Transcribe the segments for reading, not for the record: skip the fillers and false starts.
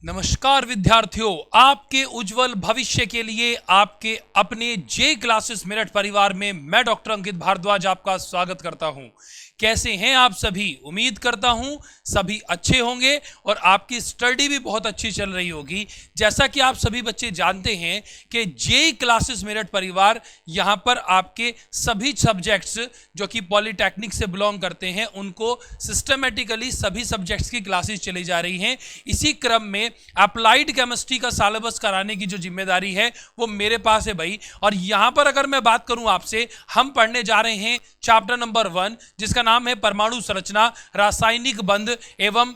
नमस्कार विद्यार्थियों, आपके उज्जवल भविष्य के लिए आपके अपने जे क्लासेस मेरठ परिवार में मैं डॉक्टर अंकित भारद्वाज आपका स्वागत करता हूं। कैसे हैं आप सभी? उम्मीद करता हूं सभी अच्छे होंगे और आपकी स्टडी भी बहुत अच्छी चल रही होगी। जैसा कि आप सभी बच्चे जानते हैं कि जे क्लासेस मेरठ परिवार यहां पर आपके सभी सब्जेक्ट्स जो कि पॉलिटेक्निक से बिलोंग करते हैं उनको सिस्टमेटिकली सभी सब्जेक्ट्स की क्लासेस चली जा रही हैं। इसी क्रम में अप्लाइड केमिस्ट्री का सिलेबस कराने की जो जिम्मेदारी है वो मेरे पास है भाई। और यहां पर अगर मैं बात करूं आपसे, हम पढ़ने जा रहे हैं चैप्टर नंबर 1 जिसका नाम है परमाणु संरचना, रासायनिक बंध एवं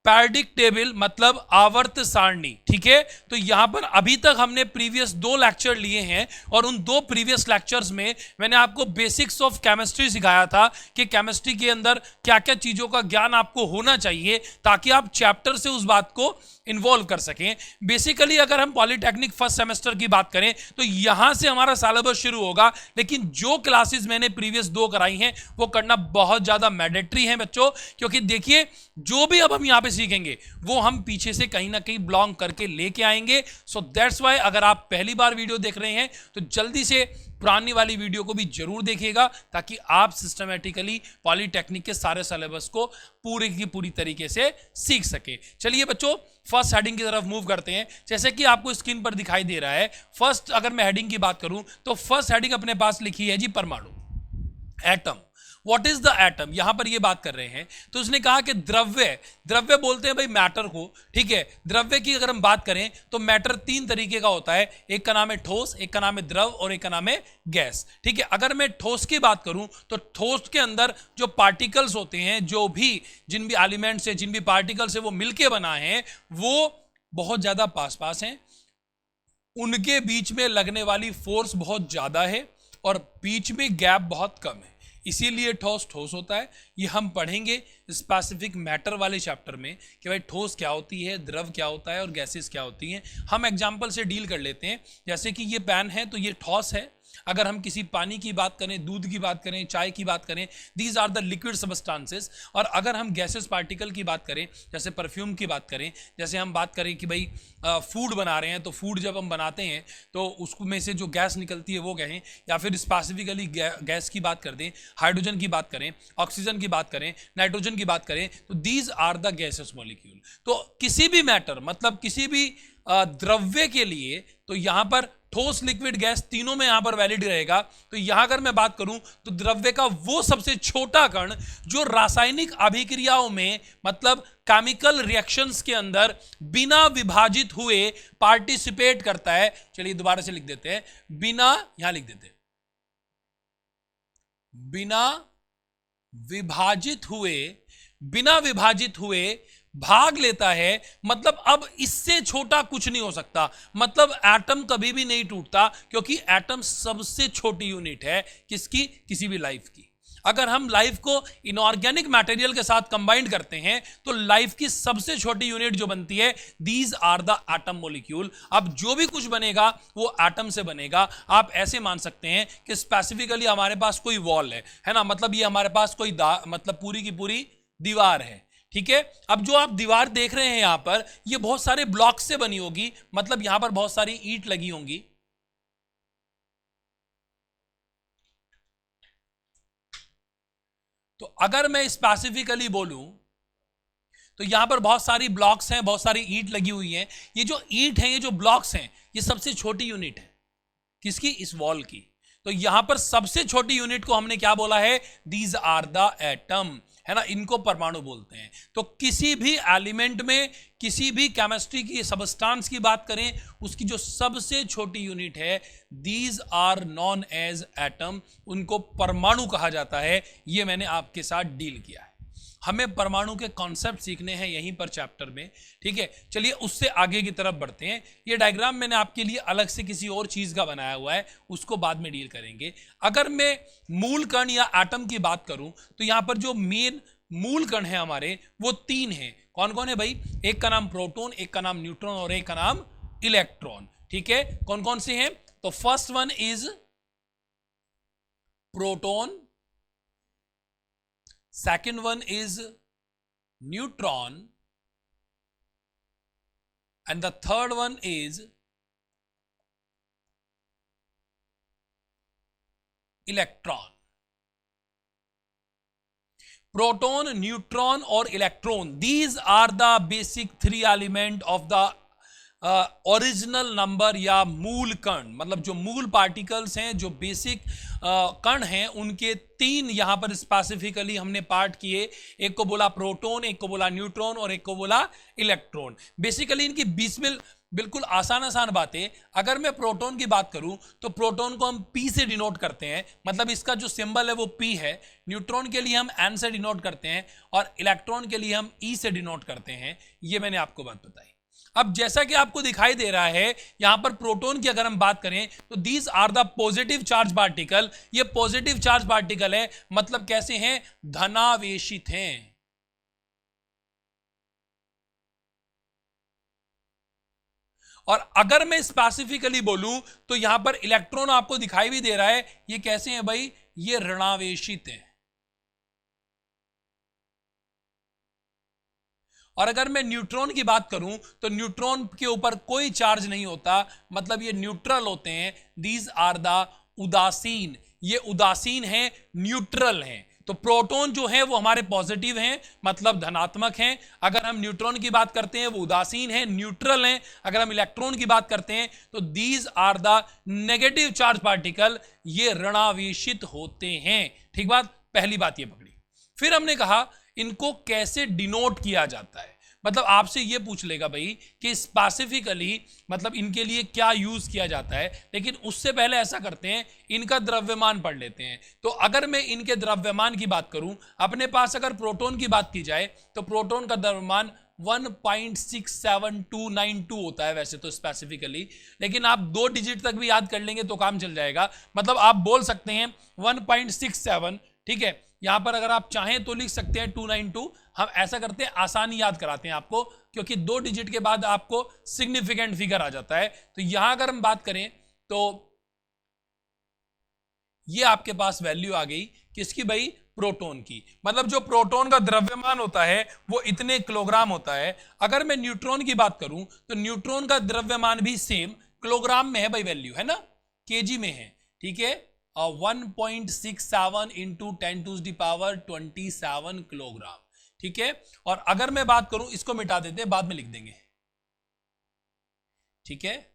पैरियोडिक टेबल मतलब आवर्त सारणी। ठीक है, तो यहां पर अभी तक हमने प्रीवियस 2 लेक्चर लिए हैं और उन 2 प्रीवियस लेक्चर्स में मैंने आपको बेसिक्स ऑफ केमिस्ट्री सिखाया था कि केमिस्ट्री के अंदर क्या क्या चीजों का ज्ञान आपको होना चाहिए ताकि आप चैप्टर से उस बात को इन्वॉल्व कर सकें। बेसिकली अगर हम पॉलिटेक्निक फर्स्ट सेमेस्टर की बात करें तो यहां से हमारा सिलेबस शुरू होगा, लेकिन जो क्लासेस मैंने प्रीवियस 2 कराई हैं वो करना बहुत ज्यादा मैंडेटरी है बच्चों, क्योंकि देखिए जो भी अब हम यहां पे सीखेंगे वो हम पीछे से कहीं ना कहीं ब्लॉन्ग करके लेके आएंगे। सो दैट्स वाई अगर आप पहली बार वीडियो देख रहे हैं तो जल्दी से पुरानी वाली वीडियो को भी जरूर देखिएगा ताकि आप सिस्टमेटिकली पॉलिटेक्निक के सारे सिलेबस को पूरी की पूरी तरीके से सीख सके। चलिए बच्चों, फर्स्ट हेडिंग की तरफ मूव करते हैं। जैसे कि आपको स्क्रीन पर दिखाई दे रहा है, फर्स्ट अगर मैं हेडिंग की बात करूं तो फर्स्ट हेडिंग अपने पास लिखी है जी परमाणु, atom. What is the atom, यहां पर ये बात कर रहे हैं। तो उसने कहा कि द्रव्य, द्रव्य बोलते हैं भाई मैटर को। ठीक है, द्रव्य की अगर हम बात करें तो मैटर 3 तरीके का होता है, एक का नाम है ठोस, एक का नाम है द्रव और एक का नाम है गैस। ठीक है, अगर मैं ठोस की बात करूं तो ठोस के अंदर जो पार्टिकल्स होते हैं, जो भी जिन भी एलिमेंट्स है, जिन भी पार्टिकल्स है वो मिलके बना है, वो बहुत ज्यादा पास पास हैं, उनके बीच में लगने वाली फोर्स बहुत ज्यादा है और बीच में गैप बहुत कम है, इसीलिए ठोस ठोस होता है। ये हम पढ़ेंगे स्पेसिफिक मैटर वाले चैप्टर में कि भाई ठोस क्या होती है, द्रव क्या होता है और गैसेस क्या होती हैं। हम एग्जांपल से डील कर लेते हैं। जैसे कि ये पेन है तो ये ठोस है। अगर हम किसी पानी की बात करें, दूध की बात करें, चाय की बात करें, these are the liquid substances. और अगर हम गैसेस पार्टिकल की बात करें, जैसे परफ्यूम की बात करें, जैसे हम बात करें कि भाई फूड बना रहे हैं तो फूड जब हम बनाते हैं तो उसमें से जो गैस निकलती है वो कहें, या फिर स्पेसिफिकली गैस की बात कर दें, हाइड्रोजन की बात करें, ऑक्सीजन की बात करें, नाइट्रोजन की बात करें, तो these are the gases molecule. तो किसी भी मैटर मतलब किसी भी द्रव्य के लिए तो यहां पर ठोस, लिक्विड, गैस तीनों में यहां पर वैलिड रहेगा। तो यहां अगर मैं बात करूं तो द्रव्य का वो सबसे छोटा कण जो रासायनिक अभिक्रियाओं में मतलब केमिकल रिएक्शंस के अंदर बिना विभाजित हुए पार्टिसिपेट करता है। चलिए दोबारा से लिख देते हैं, बिना, यहां लिख देते हैं, बिना विभाजित हुए, बिना विभाजित हुए भाग लेता है। मतलब अब इससे छोटा कुछ नहीं हो सकता, मतलब एटम कभी भी नहीं टूटता, क्योंकि एटम सबसे छोटी यूनिट है किसकी, किसी भी लाइफ की। अगर हम लाइफ को इनऑर्गेनिक मटेरियल के साथ कंबाइंड करते हैं तो लाइफ की सबसे छोटी यूनिट जो बनती है, these are the atom molecule. अब जो भी कुछ बनेगा वो एटम से बनेगा। आप ऐसे मान सकते हैं कि स्पेसिफिकली हमारे पास कोई वॉल है ना, मतलब ये हमारे पास कोई मतलब पूरी की पूरी दीवार है। ठीक है, अब जो आप दीवार देख रहे हैं यहां पर, ये बहुत सारे ब्लॉक से बनी होगी, मतलब यहां पर बहुत सारी ईंट लगी होंगी। तो अगर मैं स्पेसिफिकली बोलूं तो यहां पर बहुत सारी ब्लॉक्स हैं, बहुत सारी ईंट लगी हुई हैं। ये जो ईंट है, ये जो ब्लॉक्स हैं, ये सबसे छोटी यूनिट है किसकी, इस वॉल की। तो यहां पर सबसे छोटी यूनिट को हमने क्या बोला है, दीज आर द एटम, है ना, इनको परमाणु बोलते हैं। तो किसी भी एलिमेंट में, किसी भी केमिस्ट्री की सबस्टांस की बात करें, उसकी जो सबसे छोटी यूनिट है, these are known as atom, उनको परमाणु कहा जाता है। ये मैंने आपके साथ डील किया है। हमें परमाणु के कॉन्सेप्ट सीखने हैं यहीं पर चैप्टर में। ठीक है, चलिए उससे आगे की तरफ बढ़ते हैं। ये डायग्राम मैंने आपके लिए अलग से किसी और चीज का बनाया हुआ है, उसको बाद में डील करेंगे। अगर मैं मूल कण या एटम की बात करूं तो यहां पर जो मेन मूल कण है हमारे वो 3 हैं। कौन कौन है भाई, एक का नाम प्रोटॉन, एक का नाम न्यूट्रॉन और एक का नाम इलेक्ट्रॉन। ठीक है, कौन कौन से हैं, तो first one is proton, second one is neutron, and the third one is electron. Proton, neutron or electron, these are the basic three element of the original number या मूल कण, मतलब जो मूल पार्टिकल्स हैं, जो बेसिक कण हैं, उनके तीन यहां पर स्पेसिफिकली हमने पार्ट किए। एक को बोला प्रोटॉन, एक को बोला न्यूट्रॉन और एक को बोला इलेक्ट्रॉन। बेसिकली इनकी बीच में बिल्कुल आसान बातें। अगर मैं प्रोटॉन की बात करूं तो प्रोटॉन को हम P से डिनोट करते हैं, मतलब इसका जो सिंबल है वो P है। न्यूट्रॉन के लिए हम N से डिनोट करते हैं और इलेक्ट्रॉन के लिए हम E से डिनोट करते हैं। ये मैंने आपको बात बताई। अब जैसा कि आपको दिखाई दे रहा है यहां पर प्रोटॉन की अगर हम बात करें तो these are the positive charge particle. ये पॉजिटिव चार्ज पार्टिकल है, मतलब कैसे हैं, धनावेशित हैं। और अगर मैं स्पेसिफिकली बोलूं तो यहां पर इलेक्ट्रॉन आपको दिखाई भी दे रहा है, ये कैसे हैं भाई, ये ऋणावेशित हैं। और अगर मैं न्यूट्रॉन की बात करूं तो न्यूट्रॉन के ऊपर कोई चार्ज नहीं होता, मतलब ये न्यूट्रल होते हैं। दीज आर द उदासीन, ये उदासीन हैं, न्यूट्रल हैं। तो प्रोटॉन जो है वो हमारे पॉजिटिव हैं, मतलब धनात्मक हैं। अगर हम न्यूट्रॉन की बात करते हैं वो उदासीन हैं, न्यूट्रल हैं। अगर हम इलेक्ट्रॉन की बात करते हैं तो these are the negative charge particle, ये ऋणावेशित होते हैं। ठीक बात, पहली बात ये पकड़ी। फिर हमने कहा इनको कैसे डिनोट किया जाता है, मतलब आपसे ये पूछ लेगा भाई कि स्पेसिफिकली मतलब इनके लिए क्या यूज किया जाता है। लेकिन उससे पहले ऐसा करते हैं, इनका द्रव्यमान पढ़ लेते हैं। तो अगर मैं इनके द्रव्यमान की बात करूं, अपने पास अगर प्रोटॉन की बात की जाए तो प्रोटॉन का द्रव्यमान 1.67292 होता है वैसे तो स्पेसिफिकली, लेकिन आप 2 डिजिट तक भी याद कर लेंगे तो काम चल जाएगा। मतलब आप बोल सकते हैं 1.67, ठीक है। यहां पर अगर आप चाहें तो लिख सकते हैं 292। हम ऐसा करते हैं, आसानी याद कराते हैं आपको, क्योंकि 2 डिजिट के बाद आपको सिग्निफिकेंट फिगर आ जाता है। तो यहां अगर हम बात करें तो ये आपके पास वैल्यू आ गई किसकी भाई, प्रोटॉन की। मतलब जो प्रोटॉन का द्रव्यमान होता है वो इतने किलोग्राम होता है। अगर मैं न्यूट्रॉन की बात करूं तो न्यूट्रॉन का द्रव्यमान भी सेम किलोग्राम में है भाई, वैल्यू है ना, केजी में है, ठीक है। 1.67 इंटू 10⁻27 किलोग्राम, ठीक है। और अगर मैं बात करूं, इसको मिटा देते हैं, बाद में लिख देंगे, ठीक है।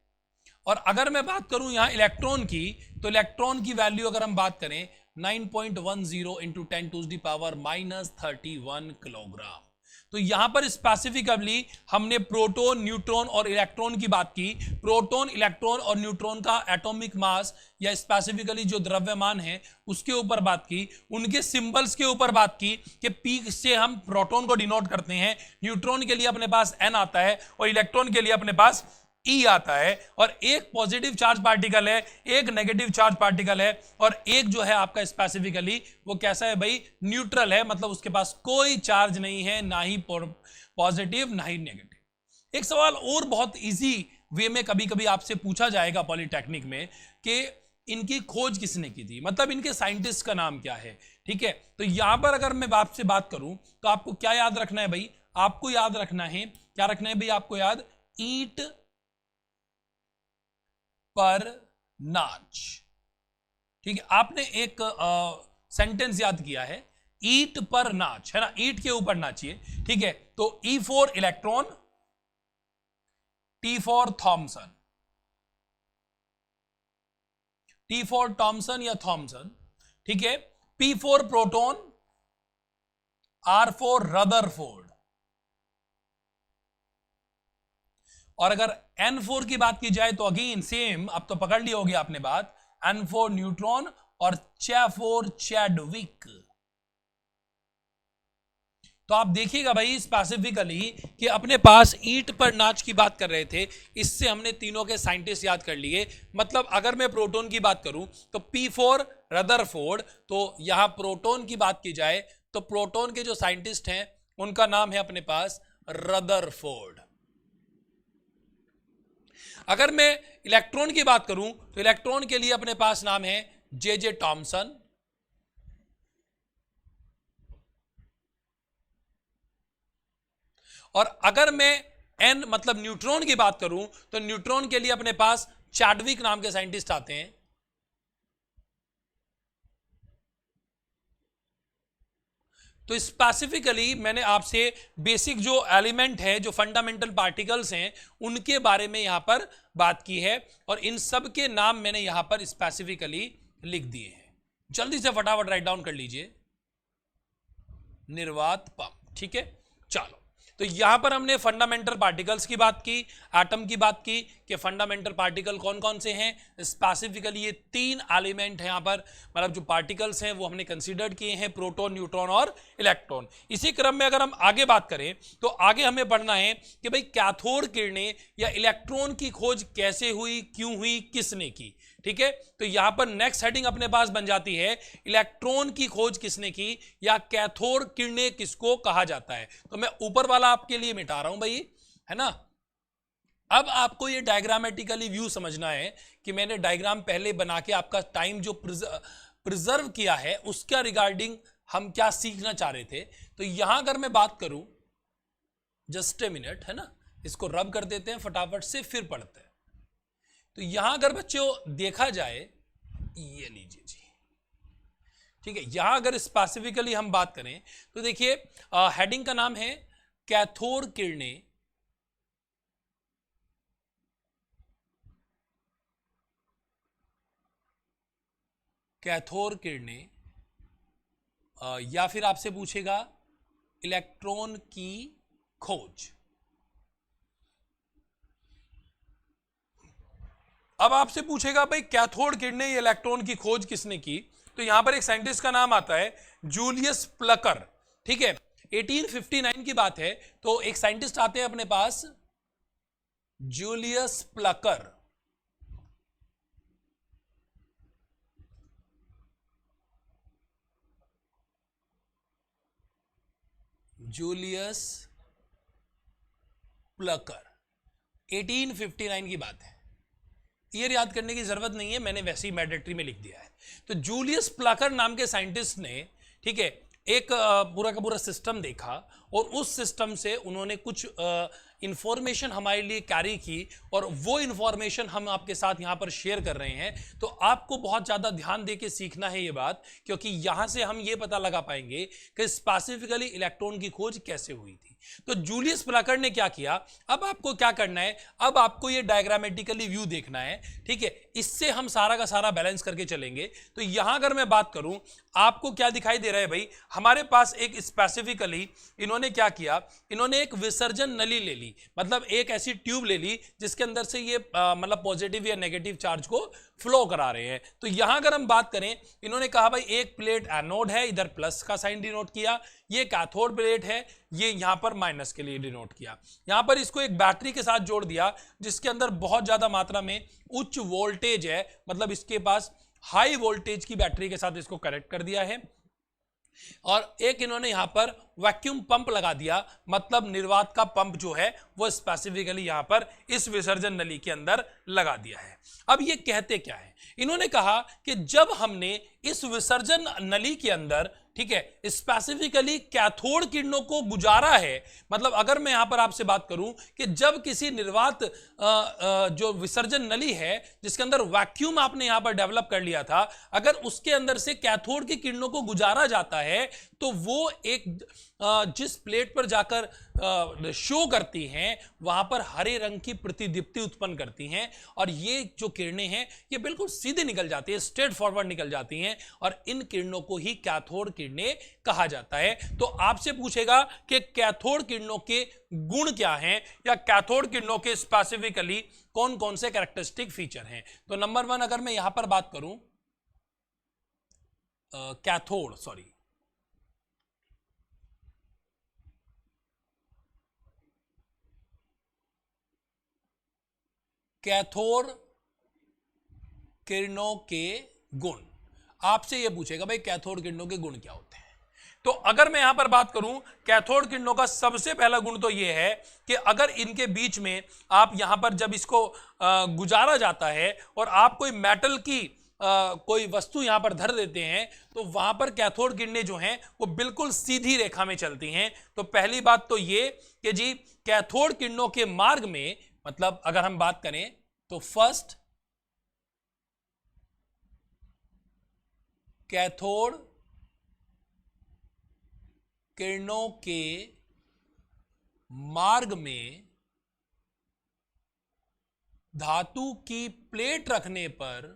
और अगर मैं बात करूं यहां इलेक्ट्रॉन की, तो इलेक्ट्रॉन की वैल्यू अगर हम बात करें 9.10 इंटू 10⁻31 किलोग्राम। तो यहां पर स्पेसिफिकली हमने प्रोटॉन, न्यूट्रॉन और इलेक्ट्रॉन की बात की। प्रोटॉन, इलेक्ट्रॉन और न्यूट्रॉन का एटॉमिक मास या स्पेसिफिकली जो द्रव्यमान है उसके ऊपर बात की, उनके सिंबल्स के ऊपर बात की कि पी से हम प्रोटॉन को डिनोट करते हैं, न्यूट्रॉन के लिए अपने पास एन आता है और इलेक्ट्रॉन के लिए अपने पास ई आता है। और एक पॉजिटिव चार्ज पार्टिकल है, एक नेगेटिव चार्ज पार्टिकल है, और एक जो है आपका स्पेसिफिकली वो कैसा है भाई, न्यूट्रल है, मतलब उसके पास कोई चार्ज नहीं है, ना ही पॉजिटिव ना ही नेगेटिव। एक सवाल और बहुत इजी वे में कभी कभी आपसे पूछा जाएगा पॉलिटेक्निक में कि इनकी खोज किसने की थी, मतलब इनके साइंटिस्ट का नाम क्या है, ठीक है। तो यहां पर अगर मैं आपसे बात करूं तो आपको क्या याद रखना है भाई, आपको याद रखना है, क्या रखना है भाई, आपको याद, ईट पर नाच, ठीक है। आपने एक सेंटेंस याद किया है, ईट पर नाच, है ना, ईट के ऊपर नाचिए, ठीक है। तो E for electron, T for Thomson, T for Thomson या थॉमसन, ठीक है। P for proton, R for Rutherford. और अगर N4 की बात की जाए तो अगेन सेम, अब तो पकड़ ली होगी आपने बात, N4 न्यूट्रॉन और च4 चैडविक। तो आप देखिएगा भाई स्पेसिफिकली कि अपने पास ईंट पर नाच की बात कर रहे थे, इससे हमने तीनों के साइंटिस्ट याद कर लिए। मतलब अगर मैं प्रोटॉन की बात करूं तो P4 रदरफोर्ड। तो यहां प्रोटॉन की बात की जाए तो प्रोटॉन के जो साइंटिस्ट हैं उनका नाम है अपने पास रदरफोर्ड। अगर मैं इलेक्ट्रॉन की बात करूं तो इलेक्ट्रॉन के लिए अपने पास नाम है जे टॉमसन। और अगर मैं एन मतलब न्यूट्रॉन की बात करूं तो न्यूट्रॉन के लिए अपने पास चैडविक नाम के साइंटिस्ट आते हैं। तो स्पेसिफिकली मैंने आपसे बेसिक जो एलिमेंट है, जो फंडामेंटल पार्टिकल्स हैं, उनके बारे में यहां पर बात की है और इन सब के नाम मैंने यहां पर स्पेसिफिकली लिख दिए हैं। जल्दी से फटाफट राइट डाउन कर लीजिए। निर्वात पंप, ठीक है। चलो, तो यहां पर हमने फंडामेंटल पार्टिकल्स की बात की, एटम की बात की कि फंडामेंटल पार्टिकल कौन कौन से हैं। स्पेसिफिकली ये 3 एलिमेंट हैं यहां पर, मतलब जो पार्टिकल्स हैं वो हमने कंसीडर्ड किए हैं, प्रोटॉन, न्यूट्रॉन और इलेक्ट्रॉन। इसी क्रम में अगर हम आगे बात करें तो आगे हमें पढ़ना है कि भाई कैथोड किरणें या इलेक्ट्रॉन की खोज कैसे हुई, क्यों हुई, किसने की, ठीक है। तो यहां पर नेक्स्ट हेडिंग अपने पास बन जाती है इलेक्ट्रॉन की खोज किसने की या कैथोड किरणें किसको कहा जाता है। तो मैं ऊपर वाला आपके लिए मिटा रहा हूं भाई, है ना। अब आपको ये डायग्रामेटिकली व्यू समझना है कि मैंने डायग्राम पहले बना के आपका टाइम जो प्रिजर्व किया है उसका रिगार्डिंग हम क्या सीखना चाह रहे थे। तो यहां अगर मैं बात करूं, जस्ट ए मिनट, है ना, इसको रब कर देते हैं फटाफट से, फिर पढ़ते हैं। तो यहां अगर बच्चों देखा जाए, ये लीजिए जी, ठीक है। यहां अगर स्पेसिफिकली हम बात करें तो देखिए हेडिंग का नाम है कैथोड किरणें कैथोड किरणें या फिर आपसे पूछेगा इलेक्ट्रॉन की खोज। अब आपसे पूछेगा भाई कैथोड किरणें या इलेक्ट्रॉन की खोज किसने की। तो यहां पर एक साइंटिस्ट का नाम आता है जूलियस प्लकर, ठीक है। 1859 की बात है। तो एक साइंटिस्ट आते हैं अपने पास, जूलियस प्लकर। जूलियस प्लकर 1859 की बात है। ईयर याद करने की जरूरत नहीं है, मैंने वैसे ही मैंडेटरी में लिख दिया है। तो जूलियस प्लकर नाम के साइंटिस्ट ने, ठीक है, एक पूरा का पूरा सिस्टम देखा और उस सिस्टम से उन्होंने कुछ इंफॉर्मेशन हमारे लिए कैरी की और वो इंफॉर्मेशन हम आपके साथ यहां पर शेयर कर रहे हैं। तो आपको बहुत ज्यादा ध्यान देके सीखना है ये बात, क्योंकि यहां से हम ये पता लगा पाएंगे कि स्पेसिफिकली इलेक्ट्रॉन की खोज कैसे हुई थी। तो जूलियस प्लकर ने क्या किया, अब आपको क्या करना है, अब आपको ये डायग्रामेटिकली व्यू देखना है, ठीक है। इससे हम सारा का सारा बैलेंस करके चलेंगे। तो यहां अगर मैं बात करूं, आपको क्या दिखाई दे रहा है भाई, हमारे पास एक स्पेसिफिकली इन्होंने क्या किया, इन्होंने एक विसर्जन नली ले ली, मतलब एक ऐसी ट्यूब ले ली जिसके अंदर से ये मतलब पॉजिटिव या नेगेटिव चार्ज को फ्लो करा रहे हैं। तो यहां अगर हम बात करें, इन्होंने कहा भाई एक प्लेट एनोड है, इधर प्लस का साइन डिनोट किया, ये कैथोड प्लेट है, ये यहां पर माइनस के लिए डिनोट किया। यहां पर इसको एक बैटरी के साथ जोड़ दिया जिसके अंदर बहुत ज्यादा मात्रा में उच्च वोल्टेज है, मतलब इसके पास हाई वोल्टेज की बैटरी के साथ इसको कनेक्ट कर दिया है। और एक इन्होंने यहां पर वैक्यूम पंप लगा दिया, मतलब निर्वात का पंप जो है वो स्पेसिफिकली यहां पर इस विसर्जन नली के अंदर लगा दिया है। अब ये कहते क्या है, इन्होंने कहा कि जब हमने इस विसर्जन नली के अंदर, ठीक है, स्पेसिफिकली कैथोड किरणों को गुजारा है, मतलब अगर मैं यहां पर आपसे बात करूं कि जब किसी निर्वात जो विसर्जन नली है जिसके अंदर वैक्यूम आपने यहां पर डेवलप कर लिया था, अगर उसके अंदर से कैथोड की किरणों को गुजारा जाता है तो वो एक जिस प्लेट पर जाकर शो करती हैं वहां पर हरे रंग की प्रतिदीप्ति उत्पन्न करती हैं और ये जो किरणें हैं ये बिल्कुल सीधे निकल जाती है, स्ट्रेट फॉरवर्ड निकल जाती हैं और इन किरणों को ही कैथोड किरणें कहा जाता है। तो आपसे पूछेगा कि कैथोड किरणों के गुण क्या हैं या कैथोड किरणों के स्पेसिफिकली कौन कौन से कैरेक्टरिस्टिक फीचर हैं। तो नंबर 1 अगर मैं यहां पर बात करूं, कैथोड किरणों के गुण, आपसे यह पूछेगा भाई कैथोड किरणों के गुण क्या होते हैं। तो अगर मैं यहां पर बात करूं, कैथोड किरणों का सबसे पहला गुण तो यह है कि अगर इनके बीच में आप यहां पर जब इसको गुजारा जाता है और आप कोई मेटल की कोई वस्तु यहां पर धर देते हैं तो वहां पर कैथोड किरणें जो हैं वो बिल्कुल सीधी रेखा में चलती हैं। तो पहली बात तो ये कि जी कैथोड किरणों के मार्ग में, मतलब अगर हम बात करें तो फर्स्ट कैथोड किरणों के मार्ग में धातु की प्लेट रखने पर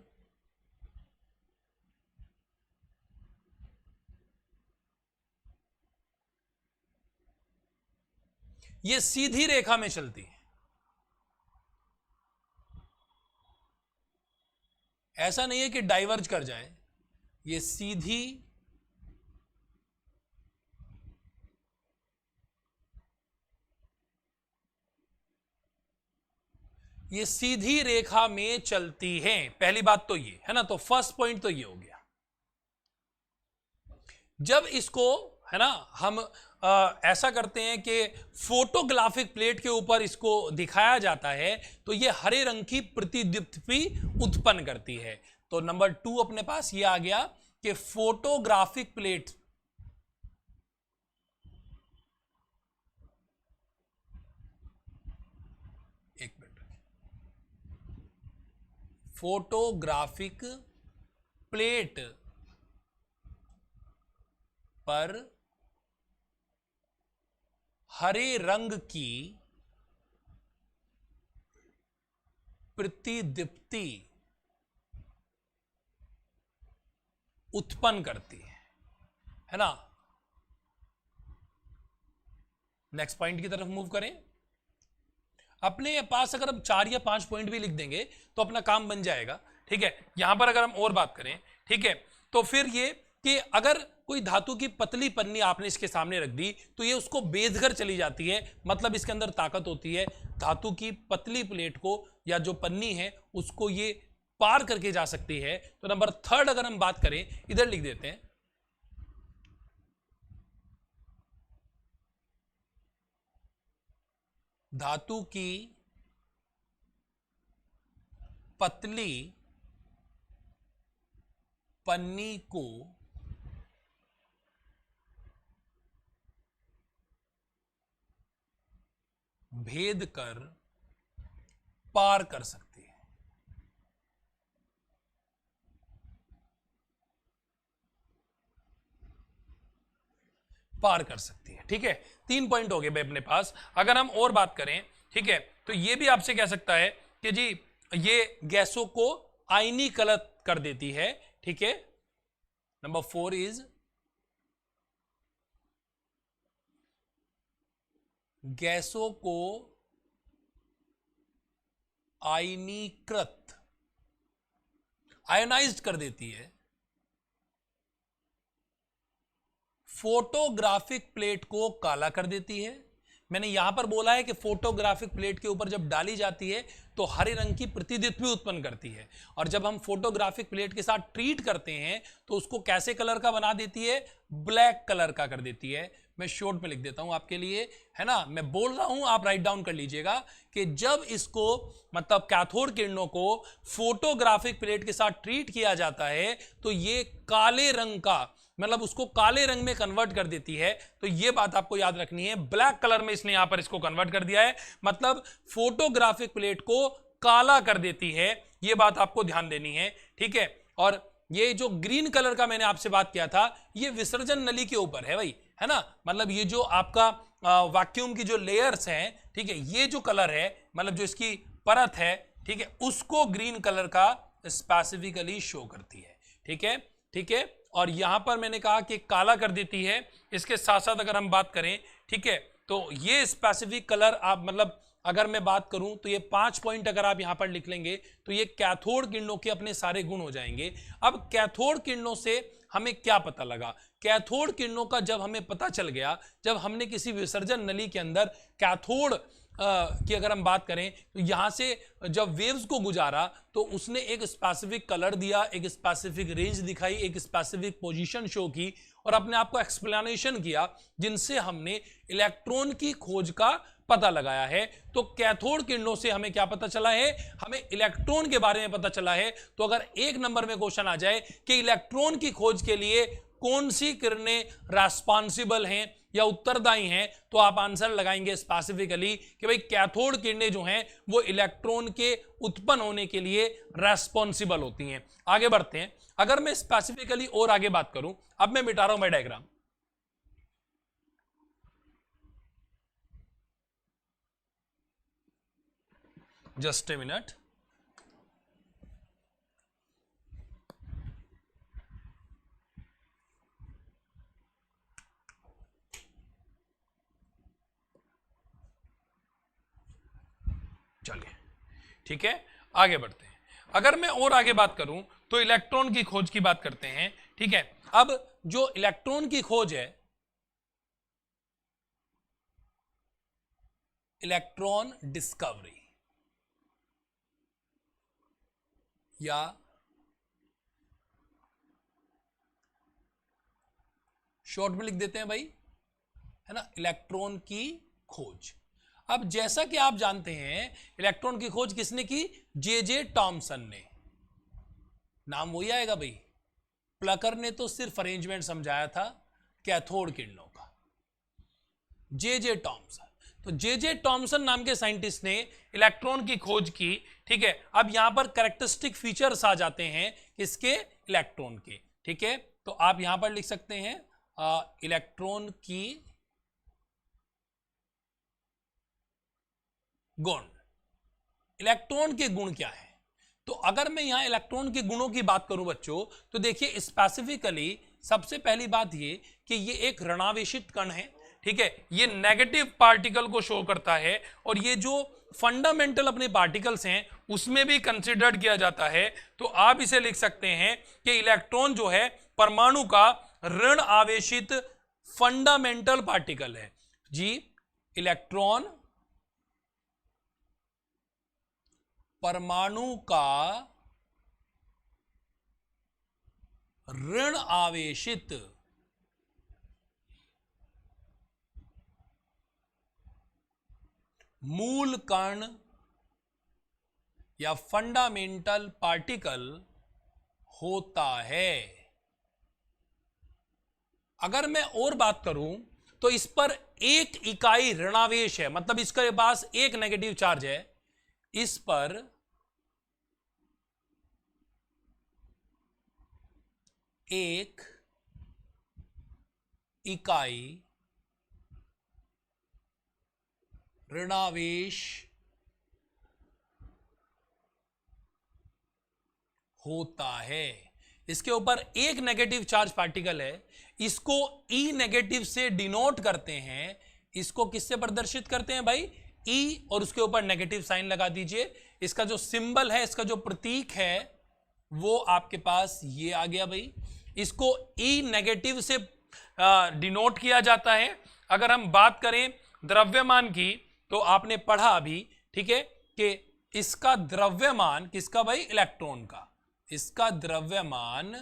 यह सीधी रेखा में चलती है। ऐसा नहीं है कि डाइवर्ज कर जाए, ये सीधी रेखा में चलती है। पहली बात तो ये है ना, तो फर्स्ट पॉइंट तो ये हो गया। जब इसको है ना हम ऐसा करते हैं कि फोटोग्राफिक प्लेट के ऊपर इसको दिखाया जाता है तो ये हरे रंग की प्रतिदीप्ति उत्पन्न करती है। तो नंबर 2 अपने पास ये आ गया कि फोटोग्राफिक प्लेट फोटोग्राफिक प्लेट पर हरे रंग की प्रतिदीप्ति उत्पन्न करती है ना। नेक्स्ट पॉइंट की तरफ मूव करें। अपने पास अगर हम 4 या 5 पॉइंट भी लिख देंगे तो अपना काम बन जाएगा, ठीक है। यहां पर अगर हम और बात करें, ठीक है, तो फिर ये कि अगर कोई धातु की पतली पन्नी आपने इसके सामने रख दी तो ये उसको बेध कर चली जाती है, मतलब इसके अंदर ताकत होती है। धातु की पतली प्लेट को या जो पन्नी है उसको ये पार करके जा सकती है। तो नंबर 3 अगर हम बात करें, इधर लिख देते हैं, धातु की पतली पन्नी को भेद कर पार कर सकती है। पार कर सकती है, ठीक है। 3 पॉइंट हो गए भाई अपने पास। अगर हम और बात करें, ठीक है, तो ये भी आपसे कह सकता है कि जी ये गैसों को आयनीकृत कर देती है, ठीक है। नंबर 4 इज गैसों को आयनीकृत, आयोनाइज्ड कर देती है। फोटोग्राफिक प्लेट को काला कर देती है। मैंने यहां पर बोला है कि फोटोग्राफिक प्लेट के ऊपर जब डाली जाती है तो हरे रंग की प्रतिदीप्ति उत्पन्न करती है, और जब हम फोटोग्राफिक प्लेट के साथ ट्रीट करते हैं तो उसको कैसे कलर का बना देती है, ब्लैक कलर का कर देती है। मैं शॉर्ट में लिख देता हूं आपके लिए, है ना, मैं बोल रहा हूं, आप राइट डाउन कर लीजिएगा कि जब इसको मतलब कैथोड किरणों को फोटोग्राफिक प्लेट के साथ ट्रीट किया जाता है तो ये काले रंग का, मतलब उसको काले रंग में कन्वर्ट कर देती है। तो ये बात आपको याद रखनी है, ब्लैक कलर में इसने यहां पर इसको कन्वर्ट कर दिया है, मतलब फोटोग्राफिक प्लेट को काला कर देती है। ये बात आपको ध्यान देनी है, ठीक है। और ये जो ग्रीन कलर का मैंने आपसे बात किया था, ये विसर्जन नली के ऊपर है भाई, है ना, मतलब ये जो आपका वैक्यूम की जो लेयर्स हैं, ठीक है, ये जो कलर है, मतलब जो इसकी परत है, ठीक है, उसको ग्रीन कलर का स्पेसिफिकली शो करती है, ठीक है, ठीक है। और यहां पर मैंने कहा कि काला कर देती है। इसके साथ साथ अगर हम बात करें, ठीक है, तो ये स्पेसिफिक कलर आप, मतलब अगर मैं बात करूं तो ये 5 पॉइंट अगर आप यहां पर लिख लेंगे तो ये कैथोड किरणों के अपने सारे गुण हो जाएंगे। अब कैथोड किरणों से हमें क्या पता लगा? कैथोड किरणों का जब हमें पता चल गया, जब हमने किसी विसर्जन नली के अंदर कैथोड की अगर हम बात करें तो यहां से जब वेव्स को गुजारा तो उसने एक स्पेसिफिक कलर दिया, एक स्पेसिफिक रेंज दिखाई, एक स्पेसिफिक पोजीशन शो की और अपने आप को एक्सप्लेनेशन किया, जिनसे हमने इलेक्ट्रॉन की खोज का पता लगाया है। तो कैथोड किरणों से हमें क्या पता चला है, हमें इलेक्ट्रॉन के बारे में पता चला है। तो अगर एक नंबर में क्वेश्चन आ जाए कि इलेक्ट्रॉन की खोज के लिए कौन सी किरणें रेस्पॉन्सिबल हैं या उत्तरदायी हैं, तो आप आंसर लगाएंगे स्पेसिफिकली कि भाई कैथोड किरणें जो हैं वो इलेक्ट्रॉन के उत्पन्न होने के लिए रेस्पॉन्सिबल होती हैं। आगे बढ़ते हैं। अगर मैं स्पेसिफिकली और आगे बात करूं, अब मैं मिटा रहा हूं मैं डायग्राम, जस्ट ए मिनट। चलिए ठीक है, आगे बढ़ते हैं। अगर मैं और आगे बात करूं तो इलेक्ट्रॉन की खोज की बात करते हैं। ठीक है, अब जो इलेक्ट्रॉन की खोज है, इलेक्ट्रॉन डिस्कवरी या शॉर्ट में लिख देते हैं भाई, है ना, इलेक्ट्रॉन की खोज। अब जैसा कि आप जानते हैं इलेक्ट्रॉन की खोज किसने की, जे टॉमसन ने। नाम वही आएगा भाई, प्लकर ने तो सिर्फ अरेंजमेंट समझाया था कैथोड किरणों का, जे टॉमसन। तो जे टॉमसन नाम के साइंटिस्ट ने इलेक्ट्रॉन की खोज की। ठीक है, अब यहां पर कैरेक्टरिस्टिक फीचर्स आ जाते हैं किसके, इलेक्ट्रॉन के। ठीक है, तो आप यहां पर लिख सकते हैं इलेक्ट्रॉन की गुण। इलेक्ट्रॉन के गुण क्या है, तो अगर मैं यहां इलेक्ट्रॉन के गुणों की बात करूं बच्चों, तो देखिए स्पेसिफिकली सबसे पहली बात ये कि ये एक ऋणावेशित कण है। ठीक है, ये नेगेटिव पार्टिकल को शो करता है, और ये जो फंडामेंटल अपने पार्टिकल्स हैं उसमें भी कंसिडर्ड किया जाता है। तो आप इसे लिख सकते हैं कि इलेक्ट्रॉन जो है परमाणु का ऋण आवेशित फंडामेंटल पार्टिकल है जी। इलेक्ट्रॉन परमाणु का ऋण आवेशित मूल कण या फंडामेंटल पार्टिकल होता है। अगर मैं और बात करूं तो इस पर एक इकाई ऋणावेश है, मतलब इसके पास एक नेगेटिव चार्ज है। इस पर एक इकाई ऋणावेश होता है। इसके ऊपर एक नेगेटिव चार्ज पार्टिकल है, इसको ई नेगेटिव से डिनोट करते हैं। इसको किससे प्रदर्शित करते हैं भाई, ई, और उसके ऊपर नेगेटिव साइन लगा दीजिए। इसका जो सिंबल है, इसका जो प्रतीक है वो आपके पास ये आ गया भाई। इसको ई नेगेटिव से डिनोट किया जाता है। अगर हम बात करें द्रव्यमान की, तो आपने पढ़ा अभी, ठीक है, कि इसका द्रव्यमान किसका भाई, इलेक्ट्रॉन का। इसका द्रव्यमान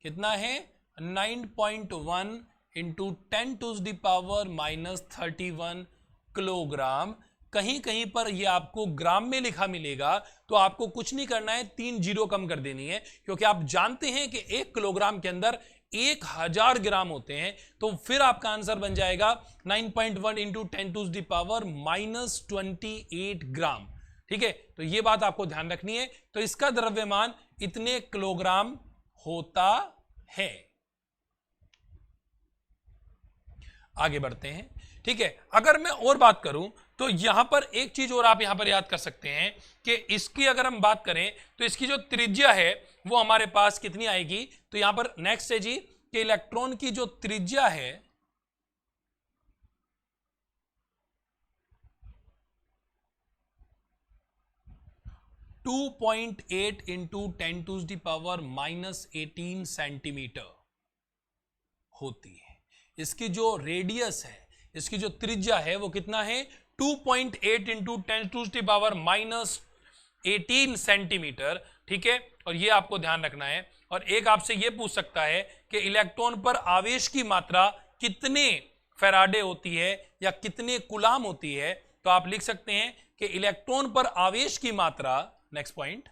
कितना है, 9.1 इंटू 10⁻⁻31 किलोग्राम। कहीं कहीं पर ये आपको ग्राम में लिखा मिलेगा, तो आपको कुछ नहीं करना है, 3 जीरो कम कर देनी है, क्योंकि आप जानते हैं कि 1 किलोग्राम के अंदर 1000 ग्राम होते हैं। तो फिर आपका आंसर बन जाएगा 9.1 इंटू 10⁻⁻28 ग्राम। ठीक है, तो ये बात आपको ध्यान रखनी है। तो इसका द्रव्यमान इतने किलोग्राम होता है। आगे बढ़ते हैं। ठीक है, अगर मैं और बात करूं तो यहां पर एक चीज और आप यहां पर याद कर सकते हैं कि इसकी अगर हम बात करें तो इसकी जो त्रिज्या है वो हमारे पास कितनी आएगी। तो यहां पर नेक्स्ट है जी कि इलेक्ट्रॉन की जो त्रिज्या है, टू 2.8 इंटू 10⁻⁻18 सेंटीमीटर होती है। इसकी जो रेडियस है, इसकी जो त्रिज्या है वो कितना है, 2.8 इंटू 10⁻⁻18 सेंटीमीटर। ठीक है, और ये आपको ध्यान रखना है। और एक आपसे ये पूछ सकता है कि इलेक्ट्रॉन पर आवेश की मात्रा कितने फैराडे होती है या कितने कूलाम होती है। तो आप लिख सकते हैं कि इलेक्ट्रॉन पर आवेश की मात्रा, नेक्स्ट पॉइंट,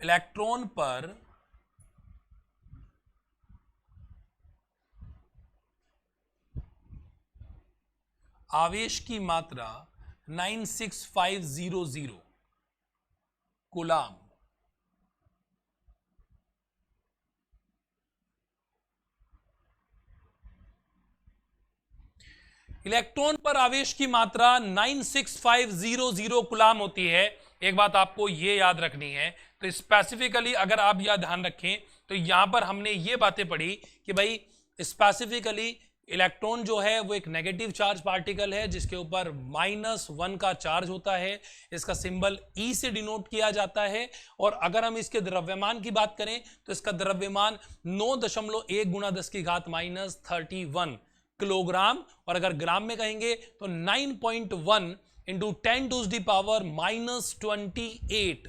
इलेक्ट्रॉन पर आवेश की मात्रा 96500 कूलाम। इलेक्ट्रॉन पर आवेश की मात्रा 96500 कूलाम होती है। एक बात आपको यह याद रखनी है, तो स्पेसिफिकली अगर आप यह ध्यान रखें तो यहां पर हमने ये बातें पढ़ी कि भाई स्पेसिफिकली इलेक्ट्रॉन जो है वो एक नेगेटिव चार्ज पार्टिकल है जिसके ऊपर -1 का चार्ज होता है। इसका सिंबल E से डिनोट किया जाता है। और अगर हम इसके द्रव्यमान की बात करें तो इसका द्रव्यमान 9.1 गुणा 10 की घात -31 किलोग्राम, और अगर ग्राम में कहेंगे तो 9.1 इंटू 10 टू दी पावर -28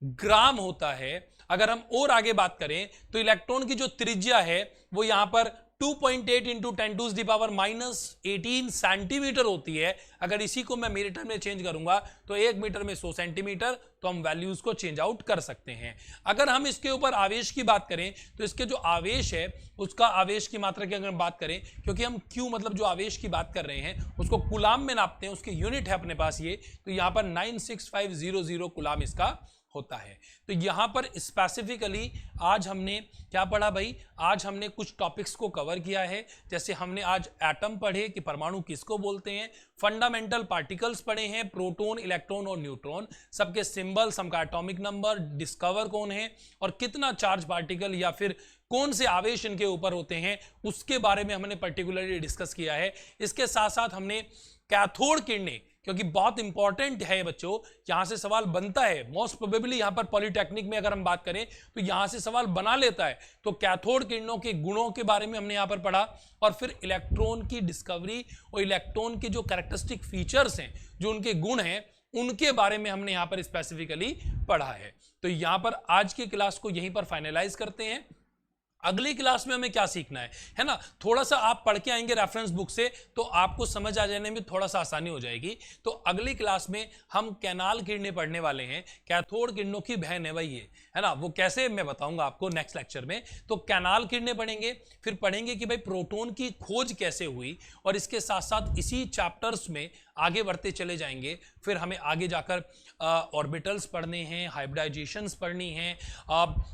ग्राम होता है। अगर हम और आगे बात करें तो इलेक्ट्रॉन की जो त्रिज्या है वो यहां पर 2.8 into 10 to the power -18 centimetre होती है। अगर इसी को मैं मीटर में चेंज करूंगा तो 1 मीटर में 100 सेंटीमीटर, तो हम वैल्यूज को चेंज आउट कर सकते हैं। अगर हम इसके ऊपर आवेश की बात करें तो इसके जो आवेश है उसका आवेश की मात्रा की अगर हम बात करें, क्योंकि हम Q मतलब जो आवेश की बात कर रहे हैं उसको कूलाम में नापते हैं, उसके यूनिट है अपने पास ये, तो यहां पर 96500 कूलाम इसका होता है। तो यहां पर स्पेसिफिकली आज हमने क्या पढ़ा भाई, आज हमने कुछ टॉपिक्स को कवर किया है। जैसे हमने आज एटम पढ़े कि परमाणु किसको बोलते हैं, फंडामेंटल पार्टिकल्स पढ़े हैं, प्रोटॉन, इलेक्ट्रॉन और न्यूट्रॉन, सबके सिंबल, सबका एटॉमिक नंबर, डिस्कवर कौन है और कितना चार्ज पार्टिकल या फिर कौन से आवेश इनके ऊपर होते हैं उसके बारे में हमने पर्टिकुलरली डिस्कस किया है। इसके साथ साथ हमने कैथोड किरणें, क्योंकि बहुत इंपॉर्टेंट है बच्चों, यहां से सवाल बनता है मोस्ट प्रोबेबली, यहां पर पॉलिटेक्निक में अगर हम बात करें तो यहां से सवाल बना लेता है। तो कैथोड किरणों के गुणों के बारे में हमने यहां पर पढ़ा, और फिर इलेक्ट्रॉन की डिस्कवरी और इलेक्ट्रॉन के जो कैरेक्टरिस्टिक फीचर्स हैं, जो उनके गुण हैं, उनके बारे में हमने यहां पर स्पेसिफिकली पढ़ा है। तो यहां पर आज की क्लास को यहीं पर फाइनलाइज करते हैं। अगली क्लास में हमें क्या सीखना है ना, थोड़ा सा आप पढ़ के आएंगे रेफरेंस बुक से तो आपको समझ आ जाने में थोड़ा सा आसानी हो जाएगी। तो अगली क्लास में हम कैनाल किरणें पढ़ने वाले हैं, कैथोड किरणों की बहन है भाई ये, है ना, वो कैसे मैं बताऊंगा आपको नेक्स्ट लेक्चर में। तो कैनाल किरणें पढ़ेंगे, फिर पढ़ेंगे कि भाई प्रोटॉन की खोज कैसे हुई, और इसके साथ साथ इसी चैप्टर्स में आगे बढ़ते चले जाएंगे। फिर हमें आगे जाकर ऑर्बिटल्स पढ़ने हैं, हाइब्रिडाइजेशंस पढ़नी है,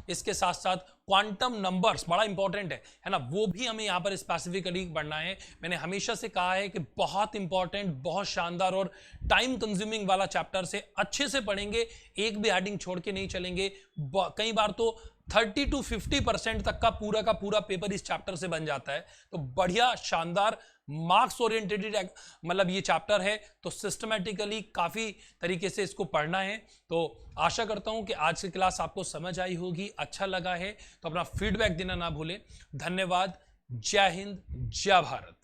इसके साथ साथ क्वांटम नंबर्स बड़ा इंपॉर्टेंट है ना, वो भी हमें यहाँ पर स्पेसिफिकली पढ़ना है। मैंने हमेशा से कहा है कि बहुत इंपॉर्टेंट, बहुत शानदार और टाइम कंज्यूमिंग वाला चैप्टर से अच्छे से पढ़ेंगे, एक भी हेडिंग छोड़ के नहीं चलेंगे। कई बार तो 30 to 50% तक का पूरा पेपर इस चैप्टर से बन जाता है। तो बढ़िया शानदार मार्क्स ओरिएंटेड मतलब ये चैप्टर है, तो सिस्टमेटिकली काफी तरीके से इसको पढ़ना है। तो आशा करता हूं कि आज की क्लास आपको समझ आई होगी, अच्छा लगा है तो अपना फीडबैक देना ना भूलें। धन्यवाद, जय हिंद, जय भारत।